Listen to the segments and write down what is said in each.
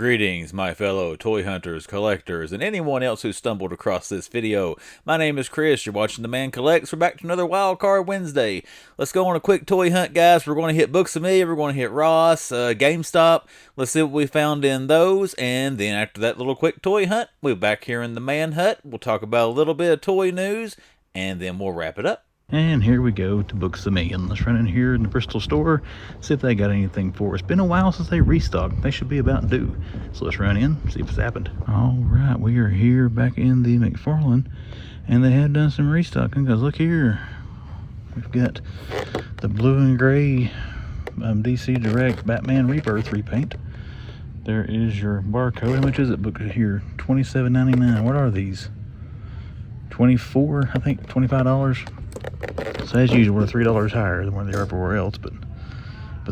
Greetings, my fellow toy hunters, collectors, and anyone else who stumbled across this video. My name is Chris. You're watching The Man Collects. We're back to another Wildcard Wednesday. Let's go on a quick toy hunt, guys. We're going to hit Books of Me. We're going to hit Ross, GameStop. Let's see what we found in those. And then after that little quick toy hunt, we're back here in the Man Hut. We'll talk about a little bit of toy news, and then we'll wrap it up. And here we go to Books of Me, and let's run in here in the Bristol store, see if they got anything for us. Been a while since they restocked. They should be about due. So let's run in, see what's happened. All right, we are here back in the McFarlane, and they have done some restocking, because look here. We've got the blue and gray DC Direct Batman Rebirth repaint. There is your barcode. How much is it booked here? $27.99. What are these? 24, I think, $25. So as usual, we're $3 higher than where they are everywhere else, but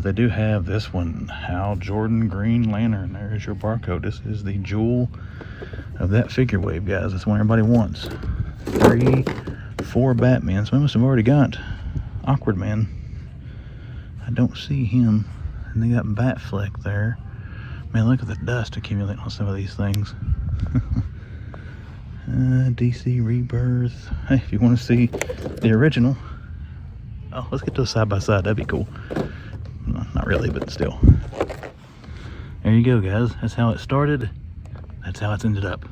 they do have this one, Hal Jordan Green Lantern. There's your barcode. This is the jewel of that figure wave, guys. That's what everybody wants. 4 Batman. So we must have already got Awkward Man. I don't see him. And they got Batfleck there. Man, look at the dust accumulating on some of these things. DC Rebirth. Hey, if you want to see the original, oh, let's get those side by side. That'd be cool. No, not really, but still. There you go, guys. That's how it started. That's how it's ended up.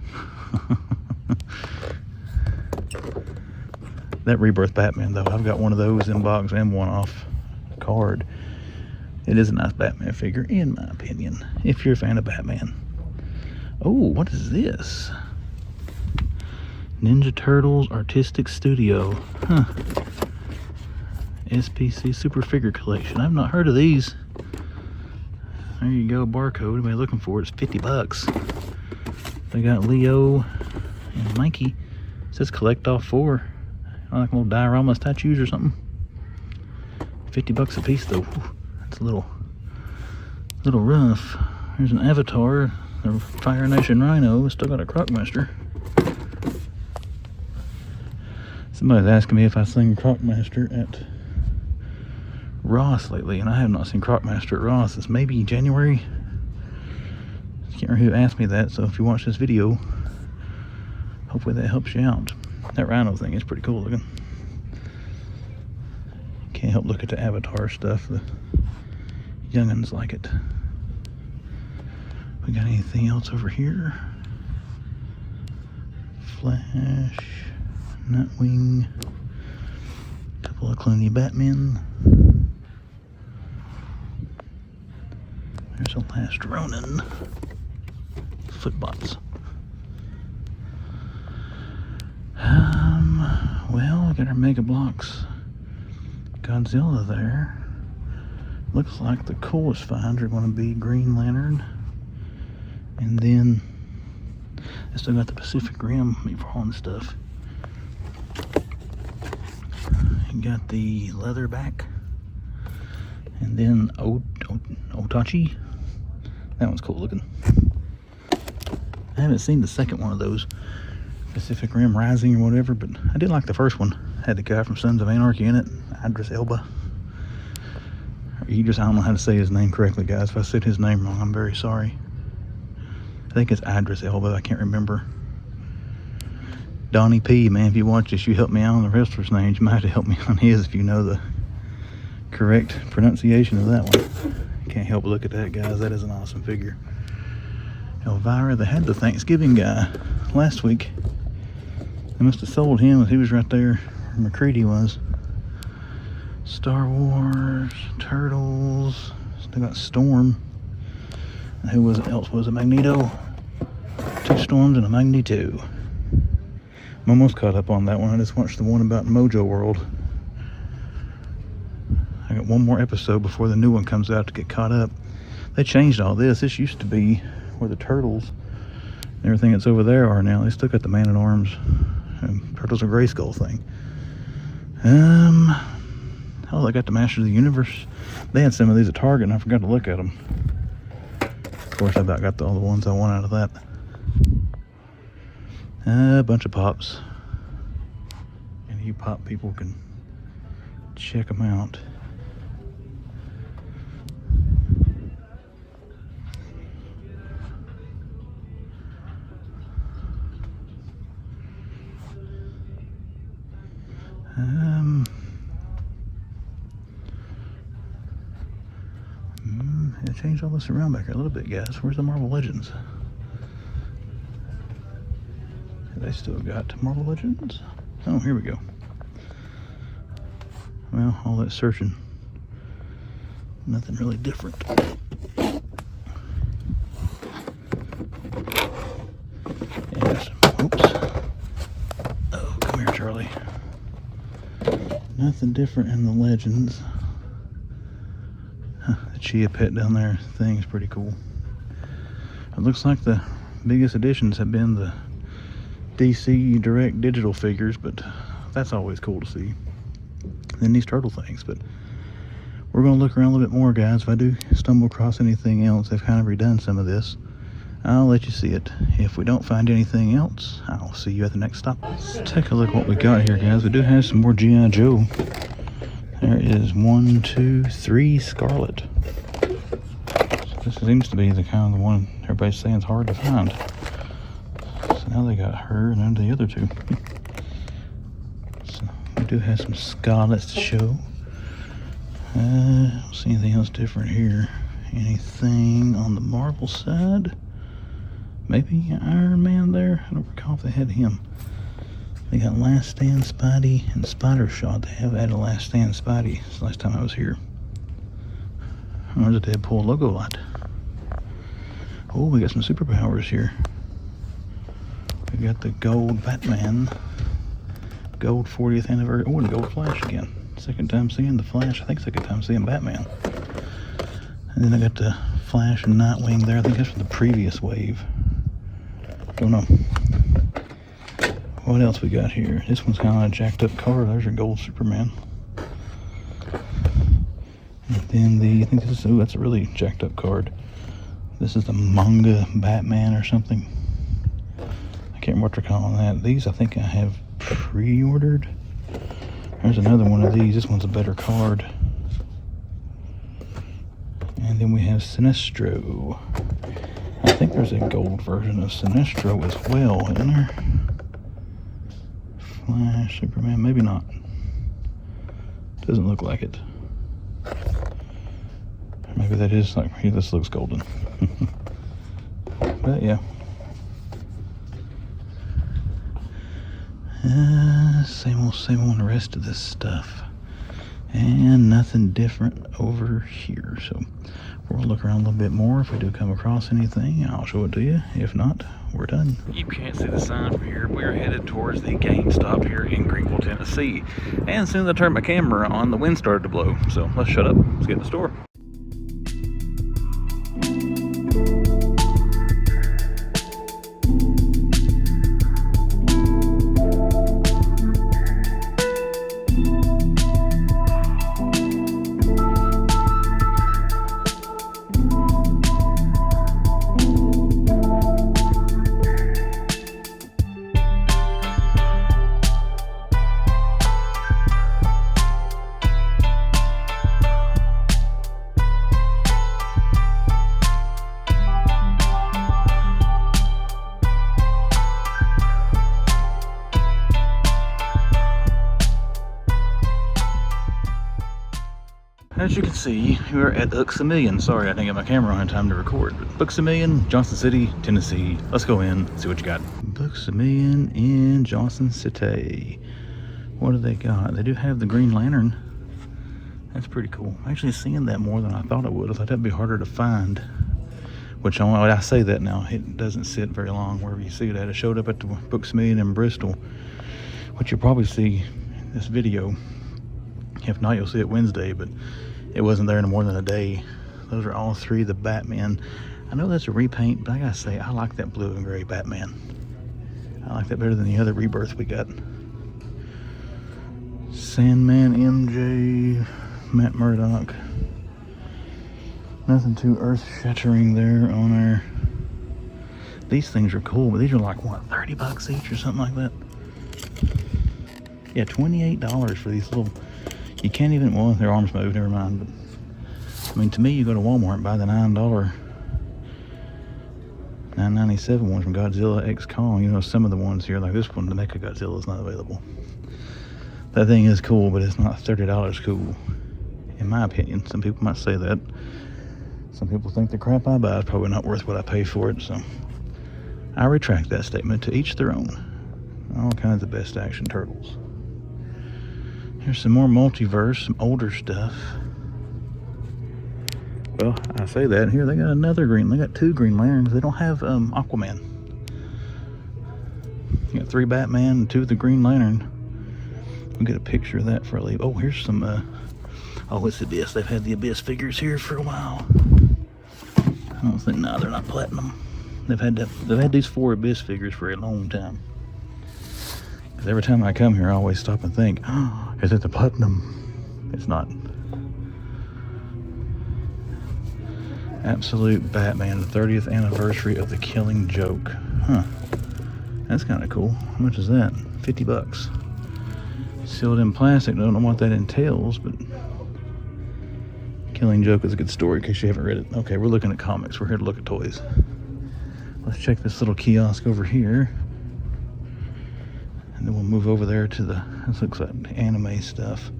That Rebirth Batman, though, I've got one of those in box and one off card. It is a nice Batman figure, in my opinion, if you're a fan of Batman. Oh, what is this? Ninja Turtles Artistic Studio. Huh. SPC Super Figure Collection. I've not heard of these. There you go, barcode. Anybody looking for it? It's 50 bucks. They got Leo and Mikey. It says collect all 4. Like little diorama statues or something. 50 bucks a piece, though. Whew. That's a little rough. There's an Avatar. The Fire Nation Rhino. Still got a Crockmaster. Somebody's asking me if I've seen Crockmaster at Ross lately, and I have not seen Crockmaster at Ross since maybe January. I can't remember who asked me that, so if you watch this video, hopefully that helps you out. That Rhino thing is pretty cool looking. Can't help look at the Avatar stuff. The youngins like it. We got anything else over here? Flash. Nightwing, a couple of Clooney Batmen. There's a Last Ronin. Footbots. Well, we got our Mega Bloks Godzilla there. Looks like the coolest finds are going to be Green Lantern, and then I still got the Pacific Rim McFarlane stuff. Got the Leatherback, and then Otachi. That one's cool looking. I haven't seen the second one of those, Pacific Rim Rising or whatever, but I did like the first one. Had the guy from Sons of Anarchy in it, Idris Elba. I don't know how to say his name correctly, guys. If I said his name wrong, I'm very sorry. I think it's Idris Elba. I can't remember. Donnie P, man, if you watch this, you help me out on the wrestler's names. You might have to help me on his if you know the correct pronunciation of that one. Can't help but look at that, guys. That is an awesome figure. Elvira, they had the Thanksgiving guy last week. They must have sold him. He was right there where McCready was. Star Wars, Turtles. Still got Storm. And who else was it? Magneto. 2 Storms and a Magneto. I'm almost caught up on that one. I just watched the one about Mojo World. I got one more episode before the new one comes out to get caught up. They changed all this. This used to be where the Turtles and everything that's over there are now. They still got the Man-at-Arms and Turtles of Grayskull thing. Oh, they got the Masters of the Universe. They had some of these at Target and I forgot to look at them. Of course, I about got all the ones I want out of that. A bunch of pops, and you pop people can check them out. I changed all this around back here a little bit, guys. Where's the Marvel Legends? Have they still got Marvel Legends? Oh, here we go. Well, all that searching, nothing really different. Yes. Oops. Oh, come here, Charlie. Nothing different in the Legends. The Chia Pet down there thing is pretty cool. It looks like the biggest additions have been the DC Direct digital figures, but that's always cool to see. Then these turtle things, but we're going to look around a little bit more, guys. If I do stumble across anything else, they've kind of redone some of this, I'll let you see it. If we don't find anything else, I'll see you at the next stop. Let's take a look at what we got here, guys. We do have some more GIJoe. There is 1, 2, 3 Scarlet. This seems to be the kind of the one everybody's saying is hard to find. So now they got her and then the other two. So we do have some Scarlets to show. Don't see anything else different here. Anything on the Marvel side? Maybe Iron Man there? I don't recall if they had him. They got Last Stand Spidey and Spider Shot. They have added Last Stand Spidey since last time I was here. There's a Deadpool logo light. Oh, we got some superpowers here. We got the gold Batman, gold 40th anniversary. Oh, and gold Flash again. Second time seeing the Flash. I think second time seeing Batman. And then I got the Flash and Nightwing there. I think that's from the previous wave. Don't know. What else we got here? This one's kind of a jacked up card. There's your gold Superman. And then I think this is, oh, that's a really jacked up card. This is the manga Batman or something. I can't remember what they're calling that. These I think I have pre-ordered. There's another one of these. This one's a better card. And then we have Sinestro. I think there's a gold version of Sinestro as well, isn't there? Flash, Superman, maybe not. Doesn't look like it. Maybe that is like, here, this looks golden. But yeah. Same old on the rest of this stuff. And nothing different over here. So we'll look around a little bit more. If we do come across anything, I'll show it to you. If not, we're done. You can't see the sign from here. We're headed towards the GameStop here in Greenville, Tennessee. And as soon as I turned my camera on, the wind started to blow. So let's shut up. Let's get in the store. As you can see, we're at Books A Million. Sorry, I didn't get my camera on in time to record. But Books A Million, Johnson City, Tennessee. Let's go in, see what you got. Books A Million in Johnson City. What do they got? They do have the Green Lantern. That's pretty cool. I'm actually seeing that more than I thought it would. I thought that'd be harder to find. Which, I say that now, it doesn't sit very long wherever you see it at. It showed up at the Books A Million in Bristol, which you'll probably see in this video. If not, you'll see it Wednesday, but it wasn't there in more than a day. Those are all three the Batman. I know that's a repaint, but I gotta say, I like that blue and gray Batman. I like that better than the other rebirth we got. Sandman, MJ, Matt Murdock. Nothing too earth-shattering there on our... These things are cool, but these are like, what, 30 bucks each or something like that? Yeah, $28 for these little... You can't even, well, their arms move, never mind. But I mean, to me, you go to Walmart and buy the $9.97 one from Godzilla X Kong. You know, some of the ones here, like this one, the Mecha Godzilla is not available. That thing is cool, but it's not $30 cool, in my opinion. Some people might say that. Some people think the crap I buy is probably not worth what I pay for it, so I retract that statement. To each their own. All kinds of best action turtles. Here's some more multiverse, some older stuff. Well, I say that. Here they got another green. They got 2 Green Lanterns. They don't have Aquaman. You got 3 Batman and 2 of the Green Lantern. We'll get a picture of that for a leave. Oh, here's some. Oh, it's Abyss. They've had the Abyss figures here for a while. I don't think. No, they're not platinum. They've had these 4 Abyss figures for a long time. Because every time I come here, I always stop and think, oh, is it the platinum? It's not. Absolute Batman, the 30th anniversary of the Killing Joke. Huh. That's kind of cool. How much is that? $50. Sealed in plastic. Don't know what that entails, but Killing Joke is a good story in case you haven't read it. Okay, we're looking at comics. We're here to look at toys. Let's check this little kiosk over here. And then we'll move over there to this looks like anime stuff.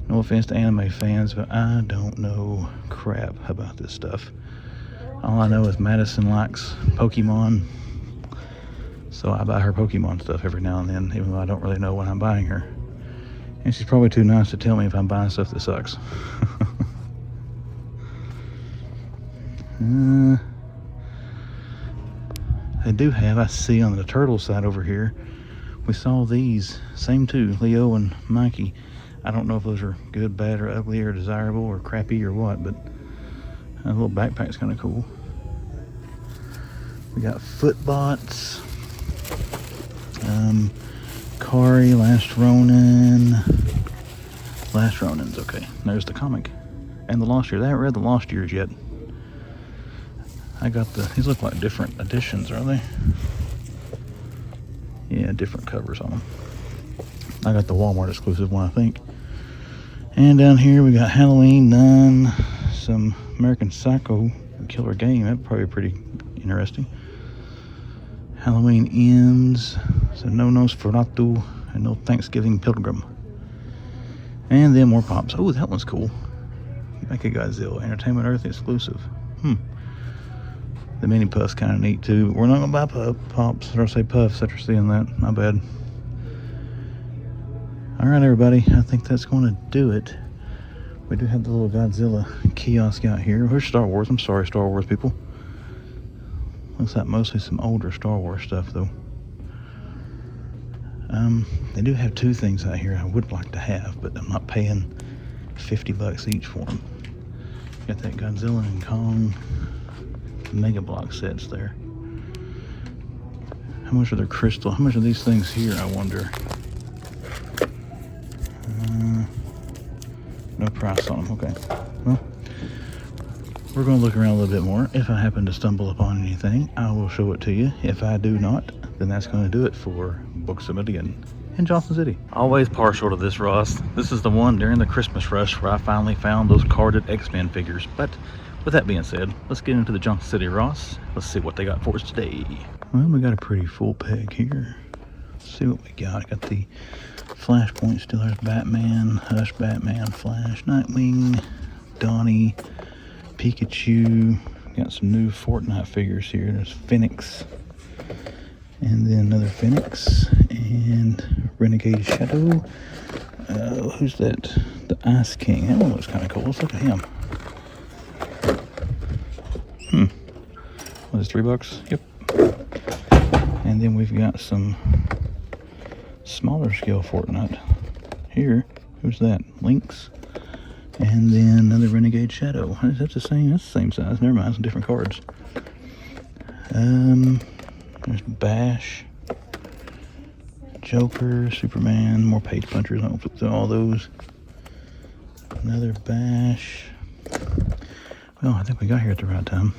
No offense to anime fans, but I don't know crap about this stuff. All I know is Madison likes Pokemon, so I buy her Pokemon stuff every now and then, even though I don't really know what I'm buying her. And she's probably too nice to tell me if I'm buying stuff that sucks. They do have, I see on the turtle side over here, we saw these, same 2, Leo and Mikey. I don't know if those are good, bad, or ugly, or desirable, or crappy, or what, but a little backpack's kind of cool. We got Footbots, Kari, Last Ronin's okay. There's the comic. And the Lost Years. I haven't read the Lost Years yet. I got these look like different editions, are they? Yeah, different covers on them. I got the Walmart exclusive one, I think. And down here we got Halloween done, some American Psycho Killer Game. That'd probably be pretty interesting. Halloween Ends, so no Nosferatu, and no Thanksgiving Pilgrim. And then more pops. Oh, that one's cool. GIJoe, Entertainment Earth exclusive. The mini puff's kind of neat too. We're not gonna buy pops, or say puffs after seeing that. My bad. Alright everybody, I think that's going to do it. We do have the little Godzilla kiosk out here. Here's Star Wars. I'm sorry, Star Wars people. Looks like mostly some older Star Wars stuff though. They do have 2 things out here I would like to have, but I'm not paying $50 each for them. Got that Godzilla and Kong Mega Block sets there. How much are their crystal? How much are these things here, I wonder? No price on them. Okay. Well, we're going to look around a little bit more. If I happen to stumble upon anything, I will show it to you. If I do not, then that's going to do it for Books A Million in Johnson City. Always partial to this, Ross. This is the one during the Christmas rush where I finally found those carded X-Men figures. But with that being said, let's get into the Johnson City Ross. Let's see what they got for us today. Well, we got a pretty full peg here. Let's see what we got. Got the Flashpoint Steelers, Batman, Hush, Batman, Flash, Nightwing, Donnie, Pikachu. Got some new Fortnite figures here. There's Phoenix, and then another Phoenix, and Renegade Shadow. Who's that? The Ice King. That one looks kind of cool. Let's look at him. Was it $3? Yep. And then we've got some smaller scale Fortnite here. Who's that? Lynx. And then another Renegade Shadow. Is that the same? That's the same size. Never mind, some different cards. There's Bash, Joker, Superman, more page punchers. I won't flip through all those. Another Bash. Well, I think we got here at the right time.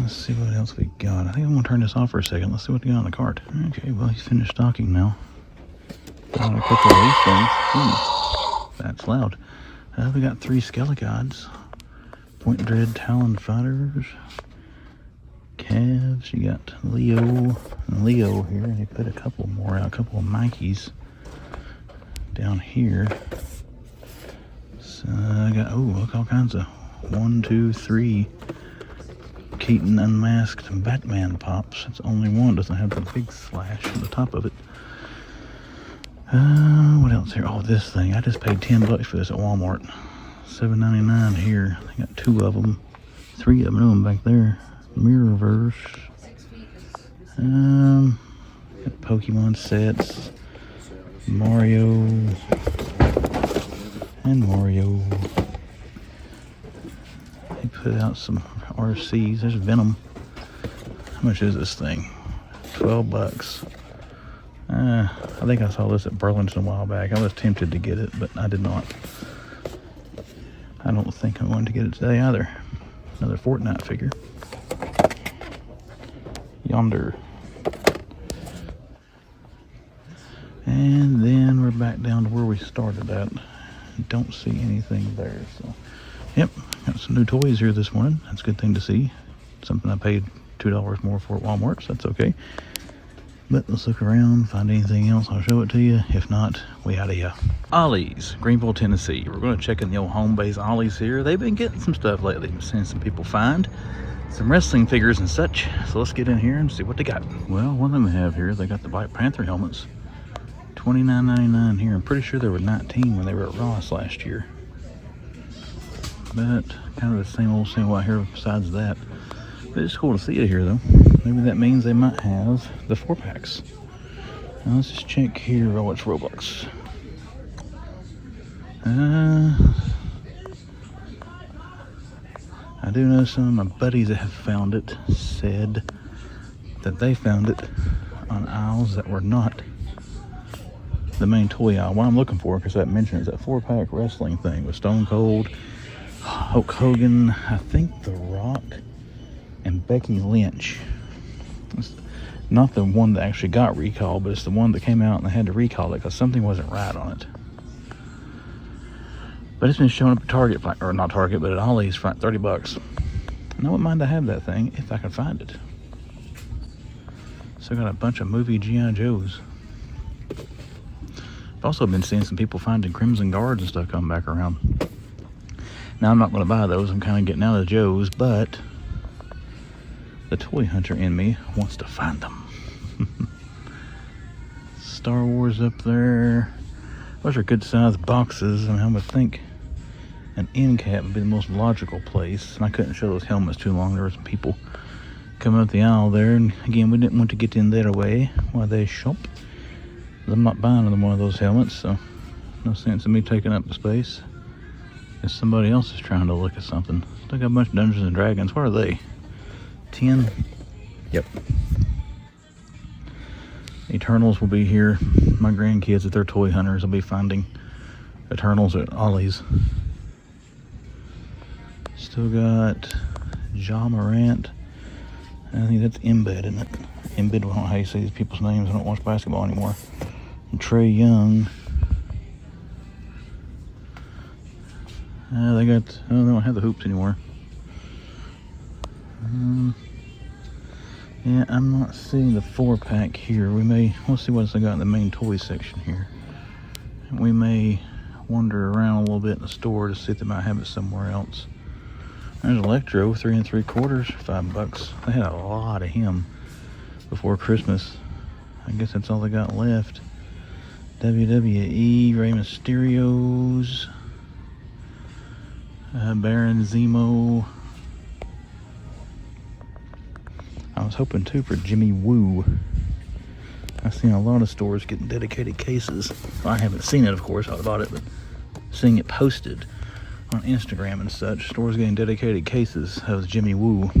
Let's see what else we got. I think I'm going to turn this off for a second. Let's see what we got on the cart. Okay, well, he's finished stocking now. Got a couple of these things. That's loud. We got 3 Skelegods. Point Dread Talon Fighters. have, you got Leo and Leo here, and they put a couple more out, a couple of Mikeys down here. So I got, oh, look, all kinds of 1, 2, 3 Keaton Unmasked Batman pops. It's only one, doesn't have the big slash on the top of it. What else here? Oh, this thing. I just paid $10 for this at Walmart. $7.99 here. I got 2 of them. 3 of them back there. Mirrorverse. Got Pokemon sets. Mario. And Mario. They put out some RCs. There's Venom. How much is this thing? $12. I think I saw this at Burlington a while back. I was tempted to get it, but I did not. I don't think I'm going to get it today either. Another Fortnite figure. Yonder. And then we're back down to where we started at. Don't see anything there. So, yep, got some new toys here this morning. That's a good thing to see. Something I paid $2 more for at Walmart, so that's okay. But let's look around, find anything else, I'll show it to you. If not, we out of here. Ollie's, Greenville, Tennessee. We're going to check in the old home base Ollie's here. They've been getting some stuff lately. I'm seeing some people find some wrestling figures and such. So let's get in here and see what they got. Well, one of them have here, they got the Black Panther helmets. $29.99 here. I'm pretty sure there were 19 when they were at Ross last year. But kind of the same old out here besides that. But it's cool to see it here though. Maybe that means they might have the 4-packs. Now let's just check here. Oh, it's Robux. I do know some of my buddies that have found it said that they found it on aisles that were not the main toy aisle. What I'm looking for, because that mentioned, is that 4-pack wrestling thing with Stone Cold, Hulk Hogan, I think The Rock, and Becky Lynch. It's not the one that actually got recalled, but it's the one that came out and they had to recall it because something wasn't right on it. But it's been showing up at Target, or not Target, but at Ollie's for $30. And I wouldn't mind to have that thing if I could find it. So I got a bunch of movie GIJoes. I've also been seeing some people finding Crimson Guards and stuff come back around. Now I'm not going to buy those. I'm kind of getting out of the Joes, but the toy hunter in me wants to find them. Star Wars up there. Those are good sized boxes. I mean, I would think an end cap would be the most logical place. And I couldn't show those helmets too long. There were some people coming up the aisle there. And again, we didn't want to get in their way while they shop. I'm not buying them one of those helmets, so no sense in me taking up the space. If somebody else is trying to look at something. Still got a bunch of Dungeons and Dragons. What are they? 10? Yep. Eternals will be here. My grandkids, if they're toy hunters, will be finding Eternals at Ollie's. Still got Ja Morant. I think that's Embed, isn't it? Embed, I don't know how you say these people's names. I don't watch basketball anymore. And Trey Young. They don't have the hoops anymore. Yeah, I'm not seeing the 4-pack here. We'll see what else I got in the main toy section here. We may wander around a little bit in the store to see if they might have it somewhere else. There's Electro, 3 3/4, $5. They had a lot of him before Christmas. I guess that's all they got left. WWE, Rey Mysterio's, Baron Zemo. I was hoping too for Jimmy Woo. I've seen a lot of stores getting dedicated cases. Well, I haven't seen it, of course, I bought it, but seeing it posted on Instagram and such, stores getting dedicated cases of Jimmy Woo.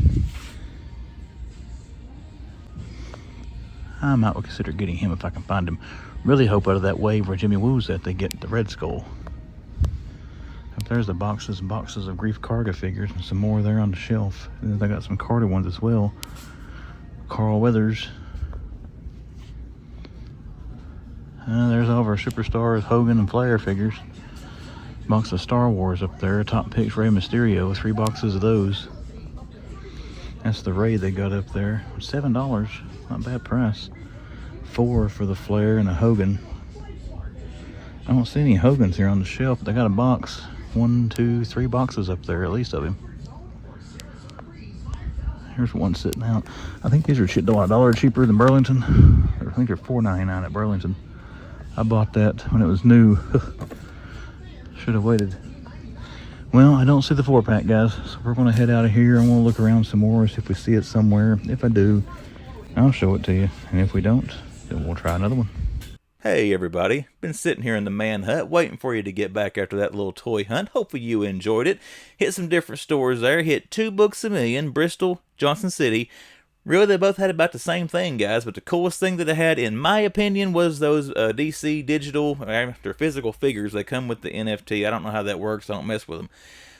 I might consider getting him if I can find him. Really hope out of that wave where Jimmy Woo's at, they get the Red Skull. Up there's the boxes and boxes of Grief Karga figures, and some more there on the shelf. And then they got some Carter ones as well. Carl Weathers. There's all of our superstars, Hogan and Flair figures. Box of Star Wars up there. Top picks Rey Mysterio. 3 boxes of those. That's the raid they got up there. $7, not a bad price. $4 for the flare and a Hogan. I don't see any Hogans here on the shelf, but they got a box. 1, 2, 3 boxes up there, at least of him. Here's one sitting out. I think these are $1 cheaper than Burlington. I think they're $4.99 at Burlington. I bought that when it was new. Should have waited. Well, I don't see the 4-pack, guys, so we're going to head out of here. I'm going to look around some more, see if we see it somewhere. If I do, I'll show it to you. And if we don't, then we'll try another one. Hey everybody, been sitting here in the man hut waiting for you to get back after that little toy hunt. Hopefully you enjoyed it. Hit some different stores there. Hit 2 Books a Million, Bristol, Johnson City. Really, they both had about the same thing, guys, but the coolest thing that they had, in my opinion, was those DC digital, they're physical figures. They come with the NFT. I don't know how that works. I don't mess with them.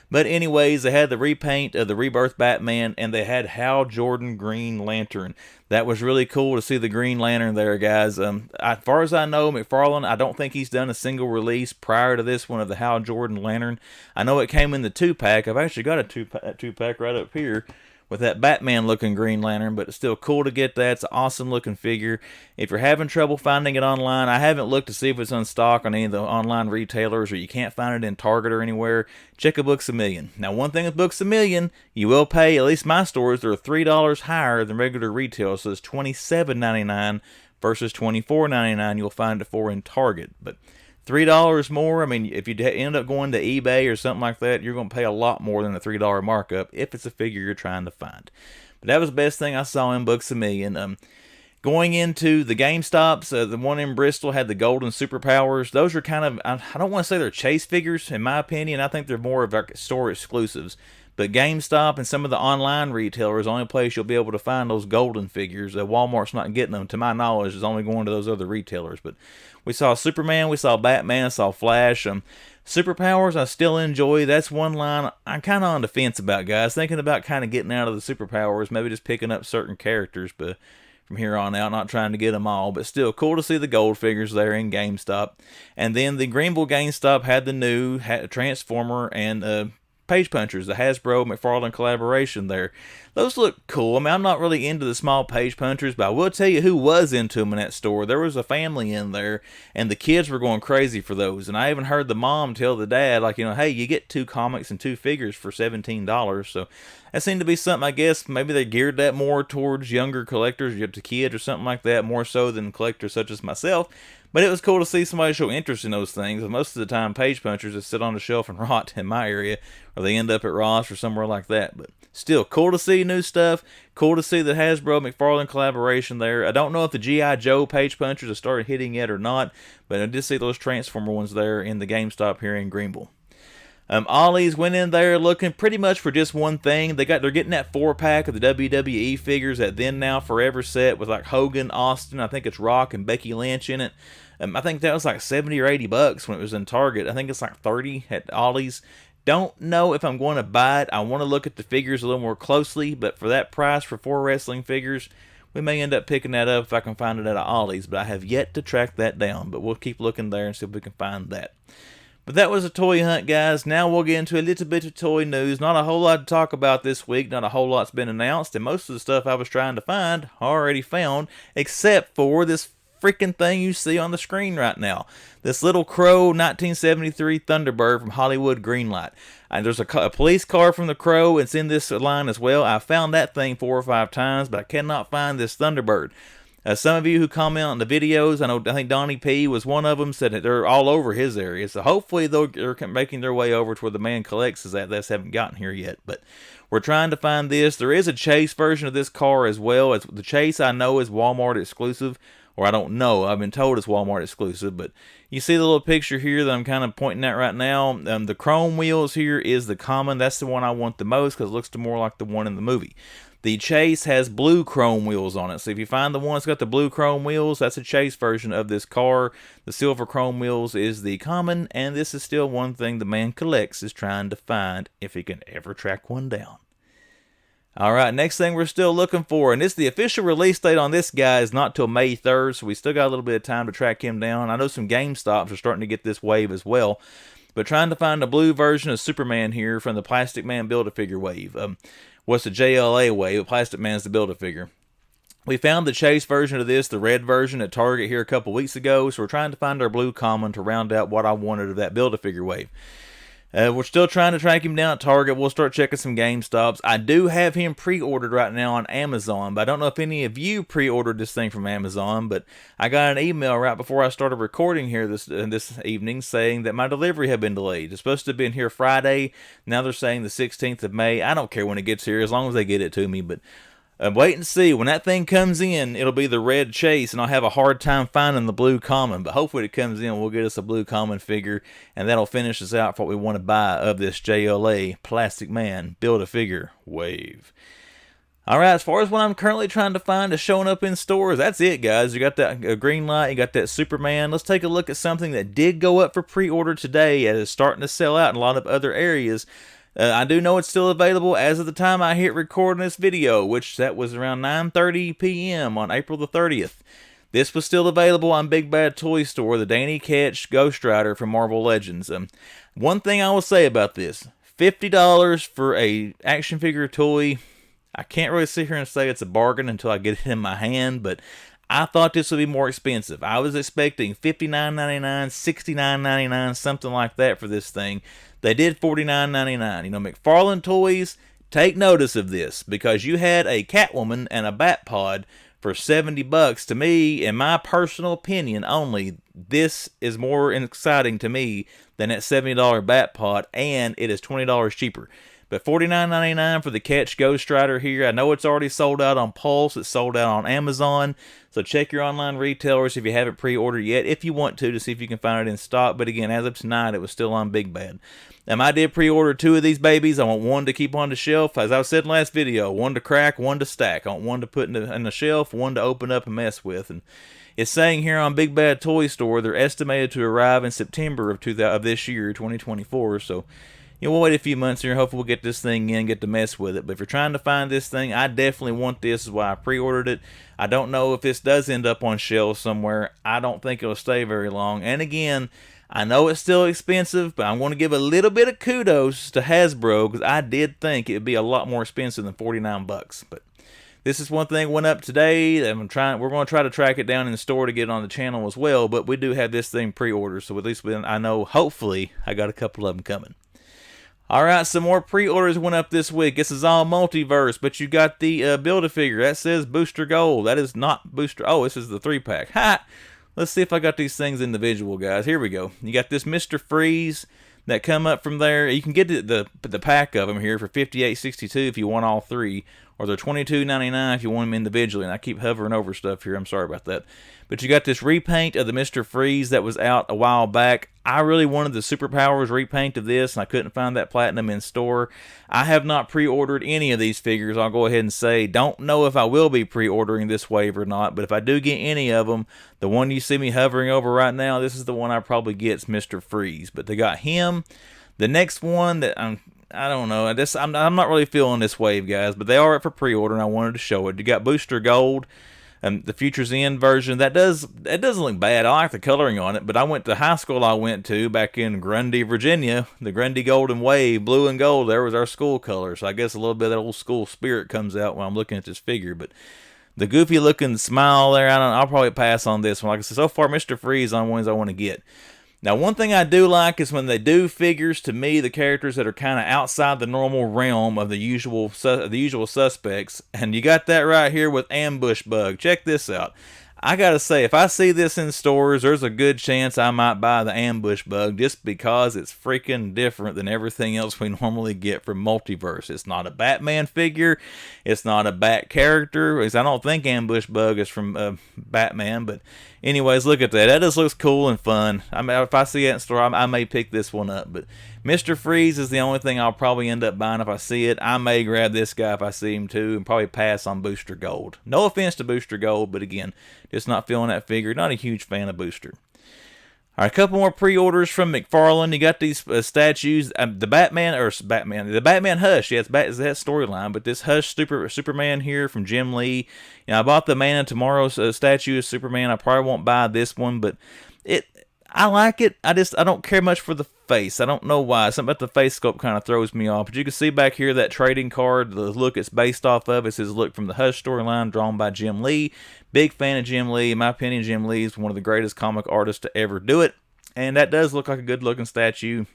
But anyways, they had the repaint of the Rebirth Batman, and they had Hal Jordan Green Lantern. That was really cool to see the Green Lantern there, guys. As far as I know, McFarlane, I don't think he's done a single release prior to this one of the Hal Jordan Lantern. I know it came in the 2-pack. I've actually got a 2-pack right up here with that Batman-looking Green Lantern, but it's still cool to get that. It's an awesome-looking figure. If you're having trouble finding it online, I haven't looked to see if it's in stock on any of the online retailers, or you can't find it in Target or anywhere, check a Books a Million. Now, one thing with Books a Million, you will pay, at least my stores, they're $3 higher than regular retail, so it's $27.99 versus $24.99 you'll find it for in Target. But $3 more, I mean, if you end up going to eBay or something like that, you're going to pay a lot more than a $3 markup if it's a figure you're trying to find. But that was the best thing I saw in Books a Million. Going into the GameStops, the one in Bristol had the golden superpowers. Those are kind of, I don't want to say they're chase figures, in my opinion. I think they're more of like store exclusives. But GameStop and some of the online retailers, the only place you'll be able to find those golden figures. Walmart's not getting them, to my knowledge, is only going to those other retailers. But we saw Superman, we saw Batman, saw Flash. Superpowers I still enjoy. That's one line I'm kind of on the fence about, guys. Thinking about kind of getting out of the superpowers, maybe just picking up certain characters, but from here on out, not trying to get them all. But still cool to see the gold figures there in GameStop. And then the Greenville GameStop had the new Transformer and Page Punchers, the Hasbro McFarlane collaboration there. Those look cool. I mean, I'm not really into the small Page Punchers, but I will tell you who was into them in that store. There was a family in there, and the kids were going crazy for those. And I even heard the mom tell the dad, like, hey, you get 2 comics and 2 figures for $17. So that seemed to be something, I guess, maybe they geared that more towards younger collectors, to kids or something like that, more so than collectors such as myself. But it was cool to see somebody show interest in those things. Most of the time, Page Punchers just sit on the shelf and rot in my area, or they end up at Ross or somewhere like that. But still, cool to see new stuff. Cool to see the Hasbro McFarlane collaboration there. I don't know if the GIJoe Page Punchers have started hitting yet or not, but I did see those Transformer ones there in the GameStop here in Greenville. Ollie's went in there looking pretty much for just one thing. They're getting that 4-pack of the WWE figures, that Then Now Forever set with like Hogan, Austin, I think it's Rock and Becky Lynch in it. I think that was like $70 or $80 when it was in Target. I think it's like $30 at Ollie's. Don't know if I'm going to buy it. I want to look at the figures a little more closely, but for that price for 4 wrestling figures, we may end up picking that up if I can find it at Ollie's, but I have yet to track that down. But we'll keep looking there and see if we can find that. But that was a toy hunt, guys. Now we'll get into a little bit of toy news. Not a whole lot to talk about this week. Not a whole lot's been announced. And most of the stuff I was trying to find, already found, except for this freaking thing you see on the screen right now. This little Crow 1973 Thunderbird from Hollywood Greenlight. And there's a police car from the Crow. It's in this line as well. I found that thing 4 or 5 times, but I cannot find this Thunderbird. Some of you who comment on the videos, I think Donnie P was one of them, said that they're all over his area. So hopefully they're making their way over to where the man collects is at. They haven't gotten here yet. But we're trying to find this. There is a Chase version of this car as well. The Chase I know is Walmart exclusive. Or I don't know. I've been told it's Walmart exclusive. But you see the little picture here that I'm kind of pointing at right now. The chrome wheels here is the common. That's the one I want the most because it looks more like the one in the movie. The Chase has blue chrome wheels on it. So if you find the one that's got the blue chrome wheels, that's a Chase version of this car. The silver chrome wheels is the common. And this is still one thing the man collects is trying to find if he can ever track one down. Alright, next thing we're still looking for, and the official release date on this guy is not till May 3rd, so we still got a little bit of time to track him down. I know some GameStops are starting to get this wave as well, but trying to find a blue version of Superman here from the Plastic Man Build-A-Figure wave. what's the JLA wave, Plastic Man's the Build-A-Figure. We found the chase version of this, the red version, at Target here a couple weeks ago, so we're trying to find our blue common to round out what I wanted of that Build-A-Figure wave. We're still trying to track him down at Target. We'll start checking some GameStops. I do have him pre-ordered right now on Amazon, but I don't know if any of you pre-ordered this thing from Amazon, but I got an email right before I started recording here this evening saying that my delivery had been delayed. It's supposed to have been here Friday. Now they're saying the 16th of May. I don't care when it gets here as long as they get it to me, but wait and see. When that thing comes in, it'll be the red chase, and I'll have a hard time finding the blue common. But hopefully it comes in, we'll get us a blue common figure, and that'll finish us out for what we want to buy of this JLA Plastic Man Build-A-Figure wave. Alright, as far as what I'm currently trying to find is showing up in stores, that's it, guys. You got that green light, you got that Superman. Let's take a look at something that did go up for pre-order today and is starting to sell out in a lot of other areas. I do know it's still available as of the time I hit recording this video, which that was around 9:30 p.m. on April the 30th. This was still available on Big Bad Toy Store, the Danny Ketch Ghost Rider from Marvel Legends. One thing I will say about this, $50 for a action figure toy, I can't really sit here and say it's a bargain until I get it in my hand, but I thought this would be more expensive. I was expecting $59.99, $69.99, something like that for this thing. They did $49.99. You know, McFarlane Toys, take notice of this, because you had a Catwoman and a Batpod for $70. To me, in my personal opinion only, this is more exciting to me than that $70 Batpod, and it is $20 cheaper. But $49.99 for the Ketch Ghost Rider here. I know it's already sold out on Pulse. It's sold out on Amazon. So check your online retailers if you haven't pre-ordered yet, if you want to see if you can find it in stock. But again, as of tonight, it was still on Big Bad. I did pre-order 2 of these babies. I want one to keep on the shelf. As I said in the last video, one to crack, one to stack. I want one to put in the shelf, one to open up and mess with. And it's saying here on Big Bad Toy Store, they're estimated to arrive in September of this year, 2024. So we'll wait a few months here. Hopefully we'll get this thing in, get to mess with it. But if you're trying to find this thing, I definitely want this. Is why I pre-ordered it. I don't know if this does end up on shelves somewhere. I don't think it'll stay very long. And again, I know it's still expensive, but I want to give a little bit of kudos to Hasbro, because I did think it would be a lot more expensive than $49. But this is one thing went up today. We're going to try to track it down in the store to get it on the channel as well. But we do have this thing pre-ordered, so at least I know, hopefully, I got a couple of them coming. Alright, some more pre-orders went up this week. This is all multiverse, but you got the Build-A-Figure. That says Booster Gold. That is not Booster. Oh, this is the 3-pack. Ha! Let's see if I got these things individual, guys. Here we go. You got this Mr. Freeze that come up from there. You can get the pack of them here for $58.62 if you want all 3, or they're $22.99 if you want them individually. And I keep hovering over stuff here. I'm sorry about that. But you got this repaint of the Mr. Freeze that was out a while back. I really wanted the Superpowers repaint of this, and I couldn't find that platinum in store. I have not pre-ordered any of these figures. I'll go ahead and say, don't know if I will be pre-ordering this wave or not, but if I do get any of them, the one you see me hovering over right now, this is the one I probably get. It's Mr. Freeze. But they got him. The next one that I don't know. I'm not really feeling this wave, guys, but they are up for pre-order, and I wanted to show it. You got Booster Gold. The Future's End version, that doesn't look bad. I like the coloring on it, but I went to high school I went to back in Grundy, Virginia. The Grundy Golden Wave, blue and gold, there was our school color. So I guess a little bit of that old school spirit comes out when I'm looking at this figure. But the goofy looking smile there, I'll probably pass on this one. Like I said, so far Mr. Freeze on ones I want to get. Now, one thing I do like is when they do figures, to me, the characters that are kind of outside the normal realm of the usual suspects. And you got that right here with Ambush Bug. Check this out. I gotta say, if I see this in stores, there's a good chance I might buy the Ambush Bug, just because it's freaking different than everything else we normally get from Multiverse. It's not a Batman figure. It's not a Bat character. Because I don't think Ambush Bug is from Batman. But anyways, look at that. That just looks cool and fun. I mean, if I see it in store, I may pick this one up. But Mr. Freeze is the only thing I'll probably end up buying if I see it. I may grab this guy if I see him too, and probably pass on Booster Gold. No offense to Booster Gold, but again, just not feeling that figure. Not a huge fan of Booster. All right, a couple more pre-orders from McFarlane. You got these statues. The Batman Hush. Yeah, it's that storyline, but this Hush Superman here from Jim Lee. You know, I bought the Man of Tomorrow's statue of Superman. I probably won't buy this one, but I like it. I don't care much for the face. I don't know why. Something about the face sculpt kind of throws me off. But you can see back here that trading card, the look it's based off of. It says look from the Hush storyline, drawn by Jim Lee. Big fan of Jim Lee. In my opinion, Jim Lee is one of the greatest comic artists to ever do it. And that does look like a good looking statue.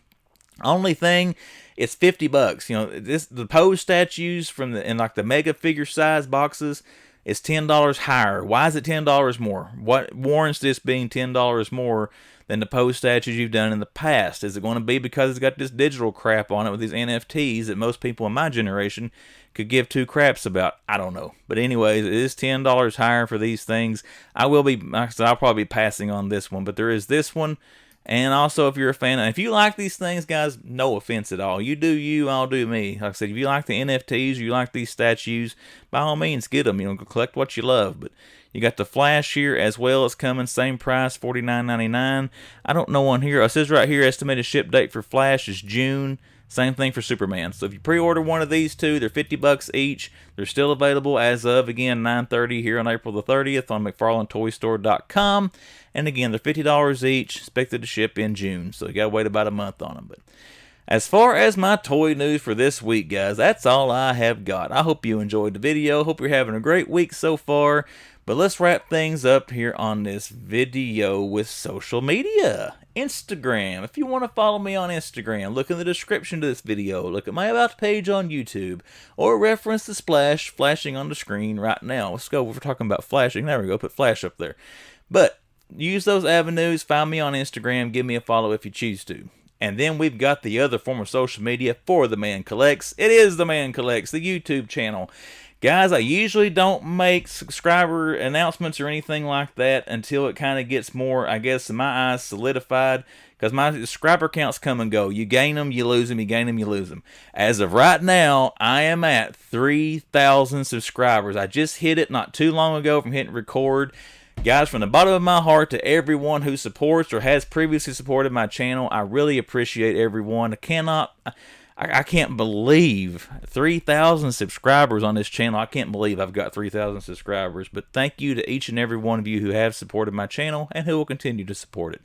Only thing, it's $50. You know, the pose statues from in like the mega figure size boxes is $10 higher. Why is it $10 more? What warrants this being $10 more than the pose statues you've done in the past? Is it going to be because it's got this digital crap on it with these NFTs that most people in my generation could give two craps about? I don't know. But anyways, it is $10 higher for these things. I'll probably be passing on this one, but there is this one. And also, if you're a fan, if you like these things, guys, no offense at all. You do you, I'll do me. Like I said, if you like the NFTs, you like these statues, by all means, get them. You know, collect what you love. But you got the Flash here as well. It's coming, same price, $49.99. I don't know on here. It says right here, estimated ship date for Flash is June. Same thing for Superman. So if you pre-order one of these two, they're $50 each. They're still available as of, again, 9:30 here on April the 30th on McFarlaneToyStore.com. And again, they're $50 each, expected to ship in June. So you got to wait about a month on them. But as far as my toy news for this week, guys, that's all I have got. I hope you enjoyed the video. Hope you're having a great week so far. But let's wrap things up here on this video with social media. Instagram. If you want to follow me on Instagram, look in the description to this video. Look at my About page on YouTube. Or reference the splash flashing on the screen right now. Let's go. We're talking about flashing. There we go. Put flash up there. But use those avenues. Find me on Instagram. Give me a follow if you choose to. And then we've got the other form of social media for The Man Collects. It is The Man Collects, the YouTube channel. Guys, I usually don't make subscriber announcements or anything like that until it kind of gets more, I guess, in my eyes, solidified. Because my subscriber counts come and go. You gain them, you lose them, you gain them, you lose them. As of right now, I am at 3,000 subscribers. I just hit it not too long ago from hitting record. Guys, from the bottom of my heart to everyone who supports or has previously supported my channel, I really appreciate everyone. I can't believe 3,000 subscribers on this channel. I can't believe I've got 3,000 subscribers. But thank you to each and every one of you who have supported my channel and who will continue to support it.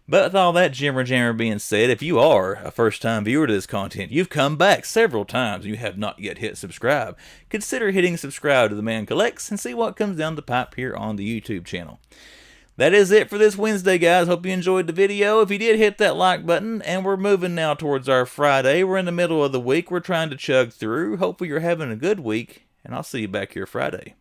But with all that jammer being said, if you are a first-time viewer to this content, you've come back several times and you have not yet hit subscribe, consider hitting subscribe to The Man Collects and see what comes down the pipe here on the YouTube channel. That is it for this Wednesday, guys. Hope you enjoyed the video. If you did, hit that like button. And we're moving now towards our Friday. We're in the middle of the week. We're trying to chug through. Hopefully you're having a good week. And I'll see you back here Friday.